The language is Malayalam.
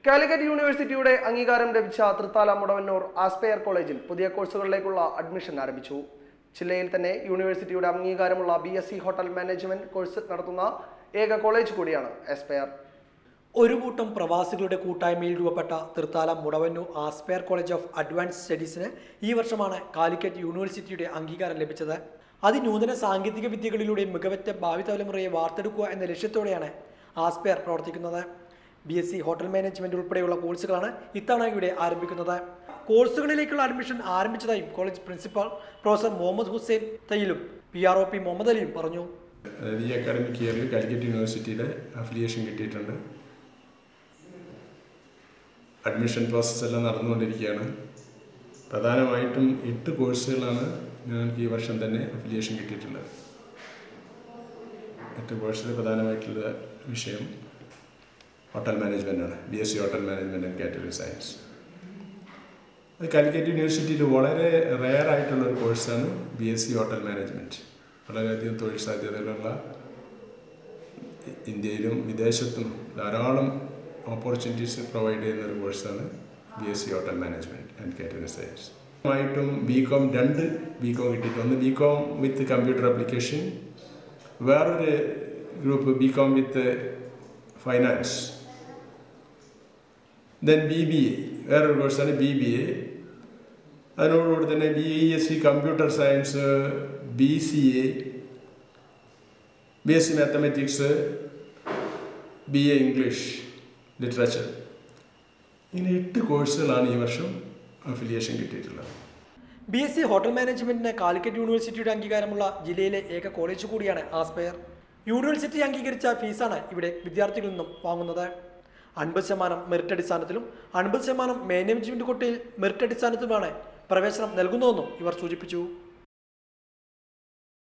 കാലിക്കറ്റ് യൂണിവേഴ്സിറ്റിയുടെ അംഗീകാരം ലഭിച്ച തൃത്താല മുടവന്നൂർ ആസ്പെയർ കോളേജിൽ പുതിയ കോഴ്സുകളിലേക്കുള്ള അഡ്മിഷൻ ആരംഭിച്ചു. ജില്ലയിൽ തന്നെ യൂണിവേഴ്സിറ്റിയുടെ അംഗീകാരമുള്ള BSc ഹോട്ടൽ മാനേജ്മെന്റ് കോഴ്സ് നടത്തുന്ന ഏക കോളേജ് കൂടിയാണ് ആസ്പെയർ. ഒരു കൂട്ടം പ്രവാസികളുടെ കൂട്ടായ്മയിൽ രൂപപ്പെട്ട Thrithala Mudavannur aspire college of advance സ്റ്റഡീസിന് ഈ വർഷമാണ് കാലിക്കറ്റ് യൂണിവേഴ്സിറ്റിയുടെ അംഗീകാരം ലഭിച്ചത്. അതിനൂതന സാങ്കേതിക വിദ്യകളിലൂടെ മികവറ്റ ഭാവി തലമുറയെ വാർത്തെടുക്കുക എന്ന ലക്ഷ്യത്തോടെയാണ് ആസ്പെയർ പ്രവർത്തിക്കുന്നത്. BSc ഹോട്ടൽ മാനേജ്മെന്റ് ഉൾപ്പെടെയുള്ള കോഴ്സുകളാണ് ഇത്തവണ ഇവിടെ ആരംഭിക്കുന്നത്. കോഴ്സുകളിലേക്കുള്ള അഡ്മിഷൻ ആരംഭിച്ചതായും college principal professor Muhammad Hussain തയ്യിലും PROP മുഹമ്മദ് അലിയും പറഞ്ഞു. ഈ അക്കാഡമിക് ഇയറിൽ കാലിക്കറ്റ് യൂണിവേഴ്സിറ്റിയുടെ അഫിലിയേഷൻ കിട്ടിയിട്ടുണ്ട്. അഡ്മിഷൻ പ്രോസസ്സ് എല്ലാം നടന്നുകൊണ്ടിരിക്കുകയാണ്. പ്രധാനമായിട്ടും 8 കോഴ്സുകളാണ് ഞങ്ങൾക്ക് ഈ വർഷം തന്നെ അഫിലിയേഷൻ കിട്ടിയിട്ടുള്ളത്. 8 കോഴ്സിൽ പ്രധാനമായിട്ടുള്ള വിഷയം ഹോട്ടൽ മാനേജ്മെൻറ്റാണ്. BSc hotel management and catering science. അത് കാലിക്കറ്റ് യൂണിവേഴ്സിറ്റിയിൽ വളരെ റെയർ ആയിട്ടുള്ളൊരു കോഴ്സാണ് BSc ഹോട്ടൽ മാനേജ്മെൻറ്റ്. വളരെയധികം തൊഴിൽ സാധ്യതകളുള്ള, ഇന്ത്യയിലും വിദേശത്തും ധാരാളം ഓപ്പർച്യൂണിറ്റീസ് പ്രൊവൈഡ് ചെയ്യുന്നൊരു കോഴ്സാണ് BSc hotel management and catering science. ആയിട്ടും BCom 2 BCom കിട്ടിയിട്ട്, ഒന്ന് BCom വിത്ത് കമ്പ്യൂട്ടർ ആപ്ലിക്കേഷൻ, വേറൊരു ഗ്രൂപ്പ് BCom വിത്ത് ഫൈനാൻസ്, ദെൻ BBA, വേറൊരു കോഴ്സാണ് BBA. അതിനോടുകൂടി തന്നെ BSc computer science, BCA, BSc mathematics, BA English literature. ഇങ്ങനെ 8 കോഴ്സുകളാണ് ഈ വർഷം അഫിലിയേഷൻ കിട്ടിയിട്ടുള്ളത്. BSc ഹോട്ടൽ മാനേജ്മെന്റിന് കാലിക്കറ്റ് യൂണിവേഴ്സിറ്റിയുടെ അംഗീകാരമുള്ള ജില്ലയിലെ ഏക കോളേജ് കൂടിയാണ് ആസ്പെയർ. യൂണിവേഴ്സിറ്റി അംഗീകരിച്ച ഫീസാണ് ഇവിടെ വിദ്യാർത്ഥികളിൽ നിന്നും വാങ്ങുന്നത്. 50% മെറിറ്റ് അടിസ്ഥാനത്തിലും 50% മാനേജ്മെന്റ് കോട്ടയിൽ മെറിറ്റ് അടിസ്ഥാനത്തിലുമാണ് പ്രവേശനം നൽകുന്നതെന്നും ഇവർ സൂചിപ്പിച്ചു.